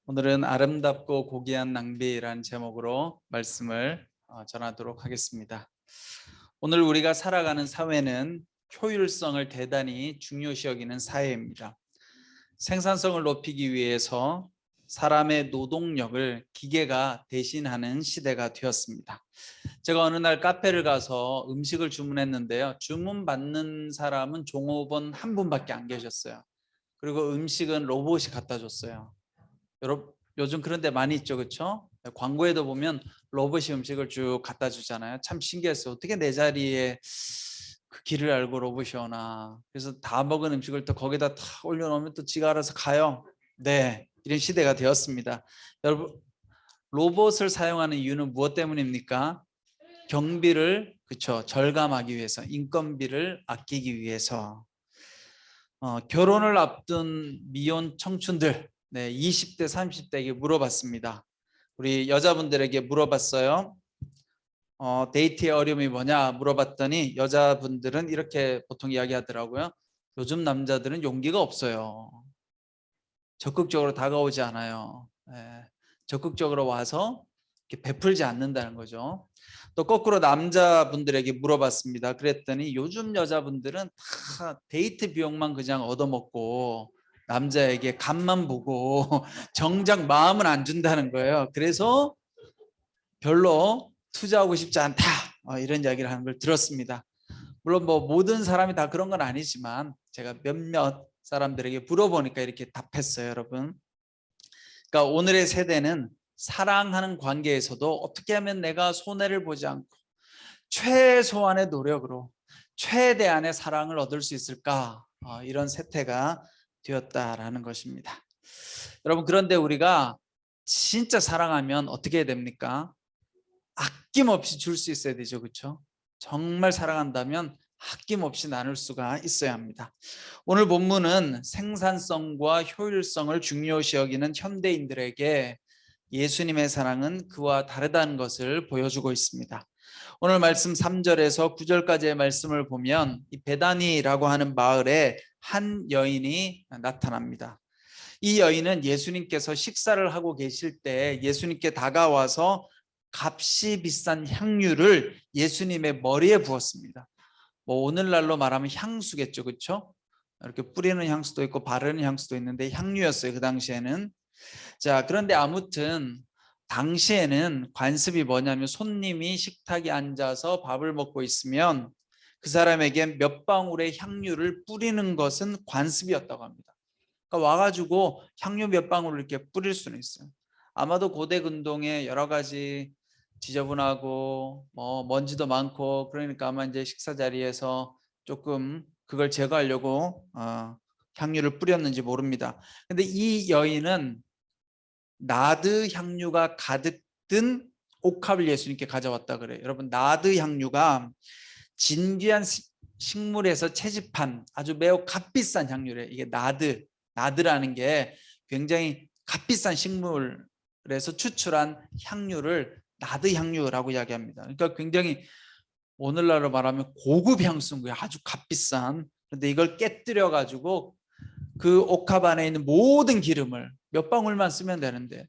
오늘은 아름답고 고귀한 낭비라는 제목으로 말씀을 전하도록 하겠습니다. 오늘 우리가 살아가는 사회는 효율성을 대단히 중요시 여기는 사회입니다. 생산성을 높이기 위해서 사람의 노동력을 기계가 대신하는 시대가 되었습니다. 제가 어느 날 카페를 가서 음식을 주문했는데요. 주문받는 사람은 종업원 한 분밖에 안 계셨어요. 그리고 음식은 로봇이 갖다 줬어요. 여러분 요즘 그런 데 많이 있죠, 그렇죠? 광고에도 보면 로봇이 음식을 쭉 갖다 주잖아요. 참 신기했어요. 어떻게 내 자리에 그 길을 알고 로봇이 오나. 그래서 다 먹은 음식을 또 거기다 다 올려놓으면 또 지가 알아서 가요. 네, 이런 시대가 되었습니다. 여러분, 로봇을 사용하는 이유는 무엇 때문입니까? 경비를 그렇죠, 절감하기 위해서, 인건비를 아끼기 위해서. 결혼을 앞둔 미혼 청춘들, 네, 20대 30대에게 물어봤습니다. 우리 여자분들에게 물어봤어요. 데이트의 어려움이 뭐냐 물어봤더니 여자분들은 이렇게 보통 이야기하더라고요. 요즘 남자들은 용기가 없어요. 적극적으로 다가오지 않아요. 네, 적극적으로 와서 이렇게 베풀지 않는다는 거죠. 또 거꾸로 남자분들에게 물어봤습니다. 그랬더니 요즘 여자분들은 다 데이트 비용만 그냥 얻어먹고 남자에게 간만 보고 정작 마음은 안 준다는 거예요. 그래서 별로 투자하고 싶지 않다, 이런 이야기를 하는 걸 들었습니다. 물론 뭐 모든 사람이 다 그런 건 아니지만 제가 몇몇 사람들에게 물어보니까 이렇게 답했어요, 여러분. 그러니까 오늘의 세대는 사랑하는 관계에서도 어떻게 하면 내가 손해를 보지 않고 최소한의 노력으로 최대한의 사랑을 얻을 수 있을까, 이런 세태가 되었다라는 것입니다. 여러분, 그런데 우리가 진짜 사랑하면 어떻게 해야 됩니까? 아낌없이 줄 수 있어야 되죠, 그렇죠? 정말 사랑한다면 아낌없이 나눌 수가 있어야 합니다. 오늘 본문은 생산성과 효율성을 중요시 여기는 현대인들에게 예수님의 사랑은 그와 다르다는 것을 보여주고 있습니다. 오늘 말씀 3절에서 9절까지의 말씀을 보면 이 베다니라고 하는 마을에 한 여인이 나타납니다. 이 여인은 예수님께서 식사를 하고 계실 때 예수님께 다가와서 값이 비싼 향유를 예수님의 머리에 부었습니다. 뭐 오늘날로 말하면 향수겠죠, 그렇죠? 이렇게 뿌리는 향수도 있고 바르는 향수도 있는데 향유였어요, 그 당시에는. 자, 그런데 아무튼 당시에는 관습이 뭐냐면 손님이 식탁에 앉아서 밥을 먹고 있으면 그 사람에게 몇 방울의 향유를 뿌리는 것은 관습이었다고 합니다. 그러니까 와가지고 향유 몇 방울을 이렇게 뿌릴 수는 있어요. 아마도 고대 근동에 여러 가지 지저분하고 뭐 먼지도 많고 그러니까 아마 이제 식사 자리에서 조금 그걸 제거하려고 향유를 뿌렸는지 모릅니다. 근데 이 여인은 나드 향유가 가득 든 옥합을 예수님께 가져왔다 그래요. 여러분, 나드 향유가 진귀한 식물에서 채집한 아주 매우 값비싼 향유래. 이게 나드라는 게 굉장히 값비싼 식물에서 추출한 향유를 나드 향유라고 이야기합니다. 그러니까 굉장히 오늘날로 말하면 고급 향수인 거예요. 아주 값비싼. 그런데 이걸 깨뜨려 가지고 그 옥합 안에 있는 모든 기름을 몇 방울만 쓰면 되는데,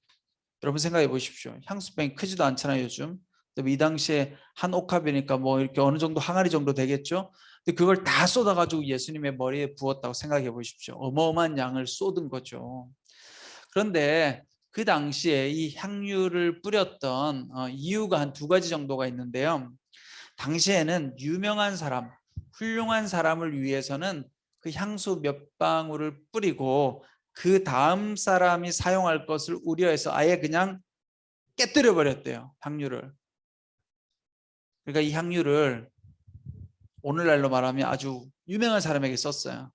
여러분 생각해 보십시오. 향수병이 크지도 않잖아요, 요즘. 이 당시에 한 옥합이니까 뭐 이렇게 어느 정도 항아리 정도 되겠죠. 근데 그걸 다 쏟아가지고 예수님의 머리에 부었다고 생각해 보십시오. 어마어마한 양을 쏟은 거죠. 그런데 그 당시에 이 향유를 뿌렸던 이유가 한 두 가지 정도가 있는데요. 당시에는 유명한 사람, 훌륭한 사람을 위해서는 그 향수 몇 방울을 뿌리고 그 다음 사람이 사용할 것을 우려해서 아예 그냥 깨뜨려 버렸대요, 향유를. 그러니까 이 향유를 오늘날로 말하면 아주 유명한 사람에게 썼어요.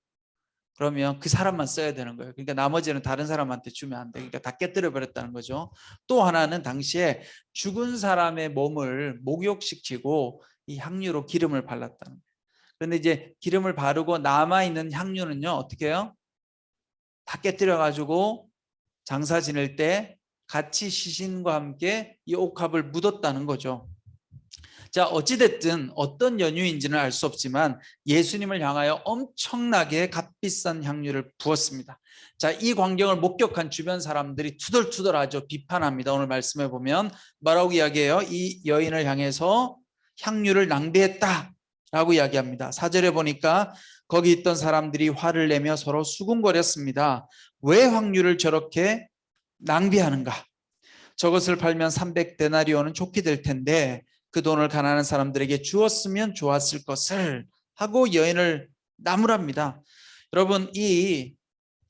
그러면 그 사람만 써야 되는 거예요. 그러니까 나머지는 다른 사람한테 주면 안 돼. 그러니까 다 깨뜨려 버렸다는 거죠. 또 하나는 당시에 죽은 사람의 몸을 목욕시키고 이 향유로 기름을 발랐다는 거예요. 그런데 이제 기름을 바르고 남아있는 향유는요, 어떻게 해요? 다 깨뜨려 가지고 장사 지낼 때 같이 시신과 함께 이 옥합을 묻었다는 거죠. 자, 어찌됐든 어떤 연유인지는 알 수 없지만 예수님을 향하여 엄청나게 값비싼 향유를 부었습니다. 자, 이 광경을 목격한 주변 사람들이 투덜투덜하죠. 비판합니다. 오늘 말씀해 보면 뭐라고 이야기해요? 이 여인을 향해서 향유를 낭비했다라고 이야기합니다. 4절에 보니까 거기 있던 사람들이 화를 내며 서로 수군거렸습니다. 왜 향유를 저렇게 낭비하는가? 저것을 팔면 300데나리온은 좋게 될 텐데 그 돈을 가난한 사람들에게 주었으면 좋았을 것을 하고 여인을 나무랍니다. 여러분, 이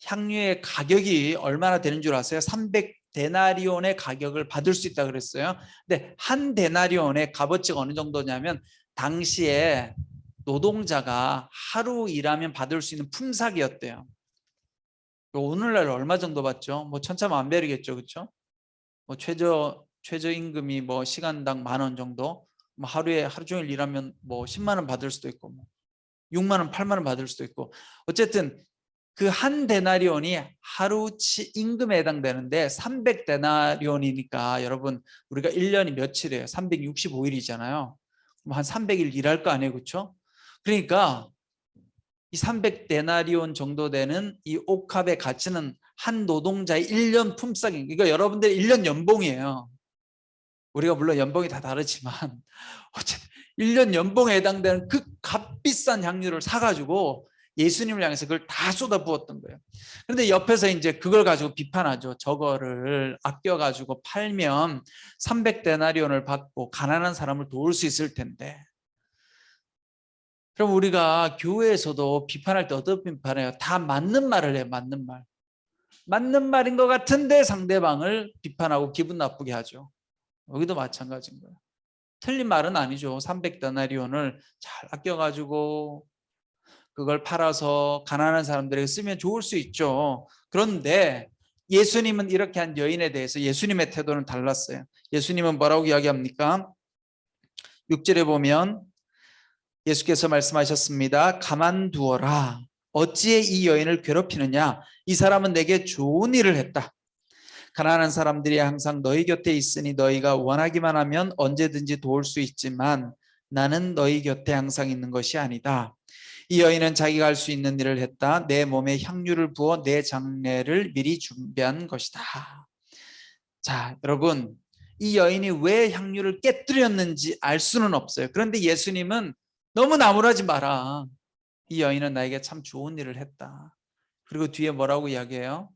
향유의 가격이 얼마나 되는 줄 아세요? 300데나리온의 가격을 받을 수 있다 그랬어요. 근데 한 데나리온의 값어치가 어느 정도냐면 당시에 노동자가 하루 일하면 받을 수 있는 품삯이었대요. 오늘날 얼마 정도 받죠? 뭐 천차만별이겠죠, 그렇죠? 뭐 최저임금이 뭐 시간당 10,000원 정도, 뭐 하루 종일 일하면 뭐 10만 원 받을 수도 있고, 뭐 6만 원, 8만 원 받을 수도 있고, 어쨌든 그 한 데나리온이 하루치 임금에 해당되는데 300데나리온이니까 여러분 우리가 1년이 며칠이에요? 365일이잖아요. 한 300일 일할 거 아니에요, 그렇죠? 그러니까 이 300데나리온 정도 되는 이 옥합의 가치는 한 노동자의 1년 품삯인, 그러니까 여러분들의 1년 연봉이에요. 우리가 물론 연봉이 다 다르지만 어쨌든 1년 연봉에 해당되는 그 값비싼 향유를 사가지고 예수님을 향해서 그걸 다 쏟아부었던 거예요. 그런데 옆에서 이제 그걸 가지고 비판하죠. 저거를 아껴가지고 팔면 300데나리온을 받고 가난한 사람을 도울 수 있을 텐데. 그럼 우리가 교회에서도 비판할 때 어떤 비판해요? 다 맞는 말을 해요. 맞는 말. 맞는 말인 것 같은데 상대방을 비판하고 기분 나쁘게 하죠. 여기도 마찬가지인 거예요. 틀린 말은 아니죠. 300데나리온을 잘 아껴가지고 그걸 팔아서 가난한 사람들에게 쓰면 좋을 수 있죠. 그런데 예수님은 이렇게 한 여인에 대해서 예수님의 태도는 달랐어요. 예수님은 뭐라고 이야기합니까? 6절에 보면 예수께서 말씀하셨습니다. 가만두어라. 어찌해 이 여인을 괴롭히느냐? 이 사람은 내게 좋은 일을 했다. 가난한 사람들이 항상 너희 곁에 있으니 너희가 원하기만 하면 언제든지 도울 수 있지만 나는 너희 곁에 항상 있는 것이 아니다. 이 여인은 자기가 할 수 있는 일을 했다. 내 몸에 향유를 부어 내 장례를 미리 준비한 것이다. 자, 여러분, 이 여인이 왜 향유를 깨뜨렸는지 알 수는 없어요. 그런데 예수님은 너무 나무라지 마라. 이 여인은 나에게 참 좋은 일을 했다. 그리고 뒤에 뭐라고 이야기해요?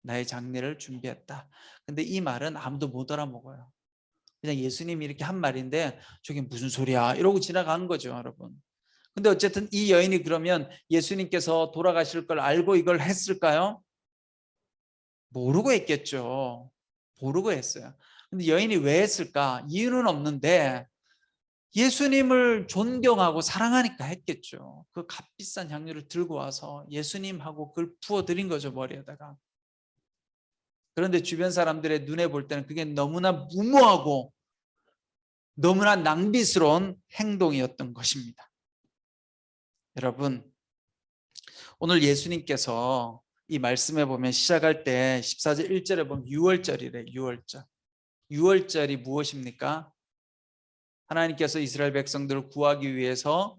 나의 장례를 준비했다. 근데 이 말은 아무도 못 알아먹어요. 그냥 예수님이 이렇게 한 말인데 저게 무슨 소리야 이러고 지나간 거죠, 여러분. 근데 어쨌든 이 여인이 그러면 예수님께서 돌아가실 걸 알고 이걸 했을까요? 모르고 했겠죠. 모르고 했어요. 근데 여인이 왜 했을까? 이유는 없는데 예수님을 존경하고 사랑하니까 했겠죠. 그 값비싼 향유를 들고 와서 예수님하고 그걸 부어드린 거죠, 머리에다가. 그런데 주변 사람들의 눈에 볼 때는 그게 너무나 무모하고 너무나 낭비스러운 행동이었던 것입니다. 여러분, 오늘 예수님께서 이 말씀에 보면 시작할 때 14절 1절에 보면 6월절이래. 6월절. 6월절이 무엇입니까? 하나님께서 이스라엘 백성들을 구하기 위해서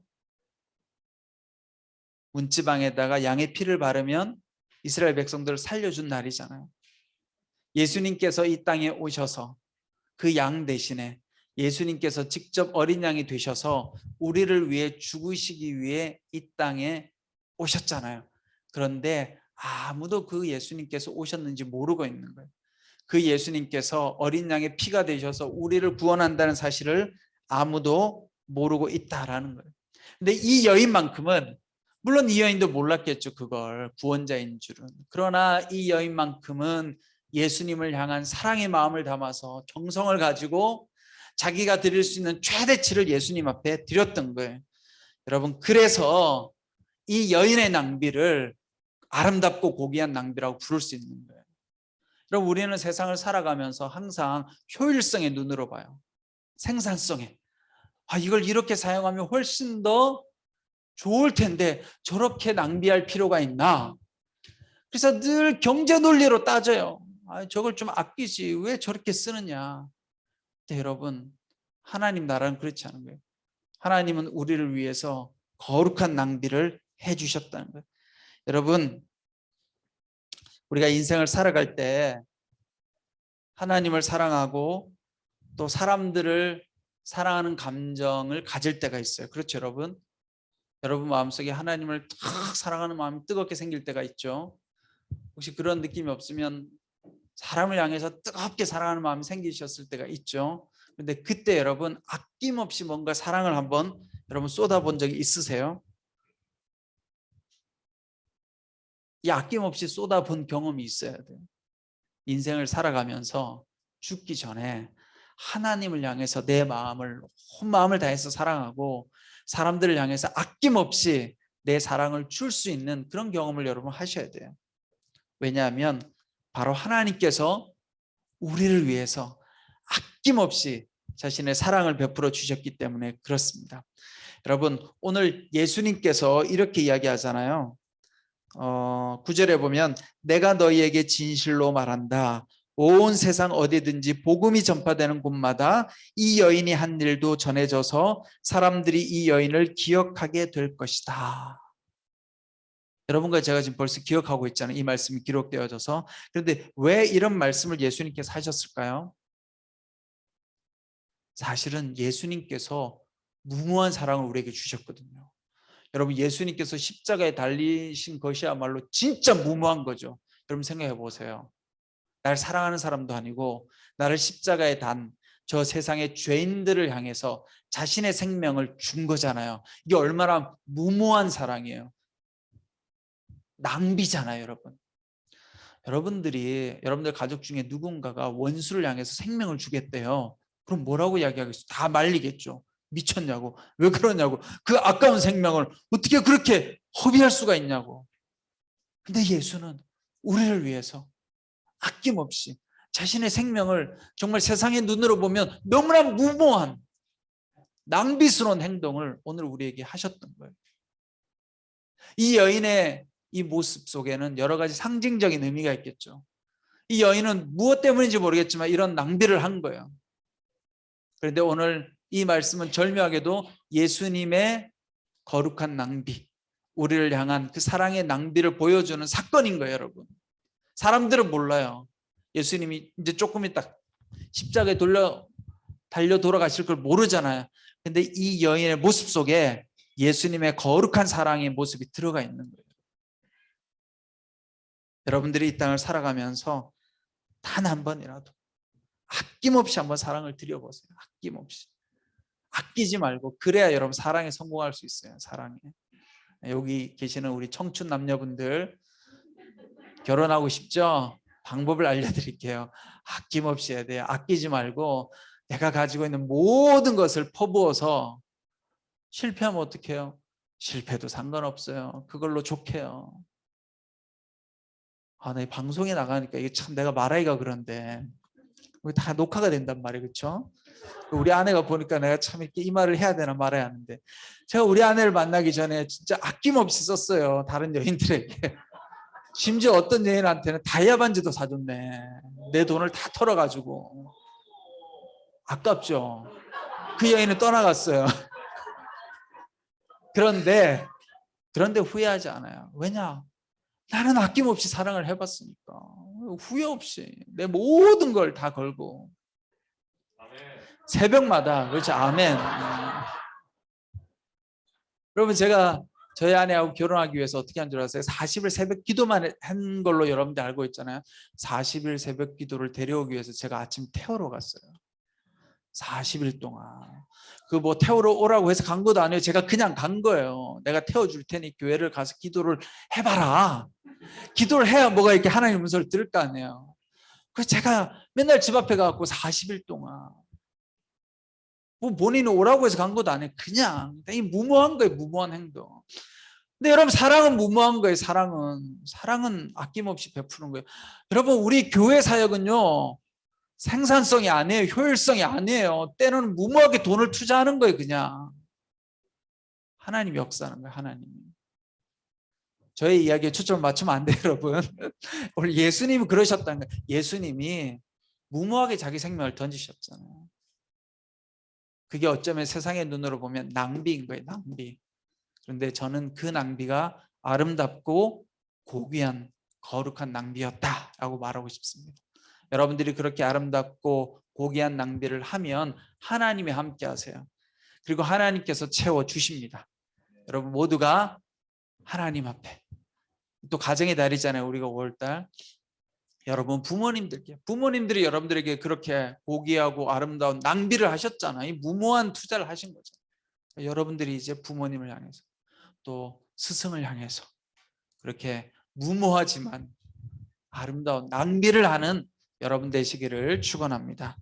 문지방에다가 양의 피를 바르면 이스라엘 백성들을 살려준 날이잖아요. 예수님께서 이 땅에 오셔서 그 양 대신에 예수님께서 직접 어린 양이 되셔서 우리를 위해 죽으시기 위해 이 땅에 오셨잖아요. 그런데 아무도 그 예수님께서 오셨는지 모르고 있는 거예요. 그 예수님께서 어린 양의 피가 되셔서 우리를 구원한다는 사실을 아무도 모르고 있다라는 거예요. 근데 이 여인만큼은, 물론 이 여인도 몰랐겠죠, 그걸 구원자인 줄은. 그러나 이 여인만큼은 예수님을 향한 사랑의 마음을 담아서 정성을 가지고 자기가 드릴 수 있는 최대치를 예수님 앞에 드렸던 거예요. 여러분, 그래서 이 여인의 낭비를 아름답고 고귀한 낭비라고 부를 수 있는 거예요. 여러분, 우리는 세상을 살아가면서 항상 효율성의 눈으로 봐요. 생산성에. 이걸 이렇게 사용하면 훨씬 더 좋을 텐데 저렇게 낭비할 필요가 있나? 그래서 늘 경제 논리로 따져요. 저걸 좀 아끼지 왜 저렇게 쓰느냐. 근데 여러분, 하나님 나라는 그렇지 않은 거예요. 하나님은 우리를 위해서 거룩한 낭비를 해주셨다는 거예요. 여러분, 우리가 인생을 살아갈 때 하나님을 사랑하고 또 사람들을 사랑하는 감정을 가질 때가 있어요. 그렇죠, 여러분? 여러분 마음속에 하나님을 탁 사랑하는 마음이 뜨겁게 생길 때가 있죠. 혹시 그런 느낌이 없으면 사람을 향해서 뜨겁게 사랑하는 마음이 생기셨을 때가 있죠. 그런데 그때 여러분 아낌없이 뭔가 사랑을 한번 여러분 쏟아본 적이 있으세요? 이 아낌없이 쏟아본 경험이 있어야 돼요. 인생을 살아가면서 죽기 전에 하나님을 향해서 내 마음을 온 마음을 다해서 사랑하고 사람들을 향해서 아낌없이 내 사랑을 줄 수 있는 그런 경험을 여러분 하셔야 돼요. 왜냐하면 바로 하나님께서 우리를 위해서 아낌없이 자신의 사랑을 베풀어 주셨기 때문에 그렇습니다. 여러분, 오늘 예수님께서 이렇게 이야기하잖아요. 9절에 보면 내가 너희에게 진실로 말한다. 온 세상 어디든지 복음이 전파되는 곳마다 이 여인이 한 일도 전해져서 사람들이 이 여인을 기억하게 될 것이다. 여러분과 제가 지금 벌써 기억하고 있잖아요. 이 말씀이 기록되어져서. 그런데 왜 이런 말씀을 예수님께서 하셨을까요? 사실은 예수님께서 무모한 사랑을 우리에게 주셨거든요. 여러분, 예수님께서 십자가에 달리신 것이야말로 진짜 무모한 거죠. 여러분 생각해 보세요. 날 사랑하는 사람도 아니고 나를 십자가에 단 저 세상의 죄인들을 향해서 자신의 생명을 준 거잖아요. 이게 얼마나 무모한 사랑이에요. 낭비잖아요, 여러분. 여러분들 가족 중에 누군가가 원수를 향해서 생명을 주겠대요. 그럼 뭐라고 이야기하겠어요? 다 말리겠죠. 미쳤냐고, 왜 그러냐고, 그 아까운 생명을 어떻게 그렇게 허비할 수가 있냐고. 근데 예수는 우리를 위해서 아낌없이 자신의 생명을 정말 세상의 눈으로 보면 너무나 무모한 낭비스러운 행동을 오늘 우리에게 하셨던 거예요. 이 여인의 이 모습 속에는 여러 가지 상징적인 의미가 있겠죠. 이 여인은 무엇 때문인지 모르겠지만 이런 낭비를 한 거예요. 그런데 오늘 이 말씀은 절묘하게도 예수님의 거룩한 낭비, 우리를 향한 그 사랑의 낭비를 보여주는 사건인 거예요, 여러분. 사람들은 몰라요. 예수님이 이제 조금 있다 십자가에 달려 돌아가실 걸 모르잖아요. 근데 이 여인의 모습 속에 예수님의 거룩한 사랑의 모습이 들어가 있는 거예요. 여러분들이 이 땅을 살아가면서 단 한 번이라도 아낌없이 한번 사랑을 드려보세요. 아낌없이. 아끼지 말고. 그래야 여러분 사랑에 성공할 수 있어요. 사랑에. 여기 계시는 우리 청춘 남녀분들 결혼하고 싶죠? 방법을 알려드릴게요. 아낌없이 해야 돼요. 아끼지 말고 내가 가지고 있는 모든 것을 퍼부어서 실패하면 어떡해요? 실패도 상관없어요. 그걸로 좋게요. 내 방송에 나가니까 이게 참 내가 말하기가 그런데 다 녹화가 된단 말이에요. 그렇죠? 우리 아내가 보니까 내가 참 이렇게 이 말을 해야 되나 말아야 하는데 제가 우리 아내를 만나기 전에 진짜 아낌없이 썼어요. 다른 여인들에게. 심지어 어떤 여인한테는 다이아 반지도 사줬네. 내 돈을 다 털어가지고. 아깝죠? 그 여인은 떠나갔어요. 그런데 후회하지 않아요. 왜냐? 나는 아낌없이 사랑을 해봤으니까. 후회 없이 내 모든 걸 다 걸고 새벽마다. 그렇죠. 아멘. 여러분, 제가 저희 아내하고 결혼하기 위해서 어떻게 한 줄 아세요? 40일 새벽 기도만 한 걸로 여러분들 알고 있잖아요. 40일 새벽 기도를 데려오기 위해서 제가 아침 태우러 갔어요. 40일 동안. 그 뭐 태우러 오라고 해서 간 것도 아니에요. 제가 그냥 간 거예요. 내가 태워줄 테니 교회를 가서 기도를 해봐라. 기도를 해야 뭐가 이렇게 하나님 음성을 들을 거 아니에요. 그래서 제가 맨날 집 앞에 가고 40일 동안 뭐 본인은 오라고 해서 간 것도 아니에요. 그냥 무모한 거예요. 무모한 행동. 근데 여러분, 사랑은 무모한 거예요. 사랑은 아낌없이 베푸는 거예요. 여러분, 우리 교회 사역은요 생산성이 아니에요. 효율성이 아니에요. 때로는 무모하게 돈을 투자하는 거예요. 그냥 하나님 역사하는 거예요. 하나님. 저의 이야기에 초점을 맞추면 안 돼요, 여러분. 오늘 예수님이 그러셨다는 거예요. 예수님이 무모하게 자기 생명을 던지셨잖아요. 그게 어쩌면 세상의 눈으로 보면 낭비인 거예요, 낭비. 그런데 저는 그 낭비가 아름답고 고귀한 거룩한 낭비였다라고 말하고 싶습니다. 여러분들이 그렇게 아름답고 고귀한 낭비를 하면 하나님이 함께 하세요. 그리고 하나님께서 채워 주십니다. 여러분 모두가 하나님 앞에, 또 가정의 달이잖아요. 우리가 5월달. 여러분 부모님들이 여러분들에게 그렇게 고귀하고 아름다운 낭비를 하셨잖아요. 이 무모한 투자를 하신 거죠. 여러분들이 이제 부모님을 향해서 또 스승을 향해서 그렇게 무모하지만 아름다운 낭비를 하는 여러분 되시기를 축원합니다.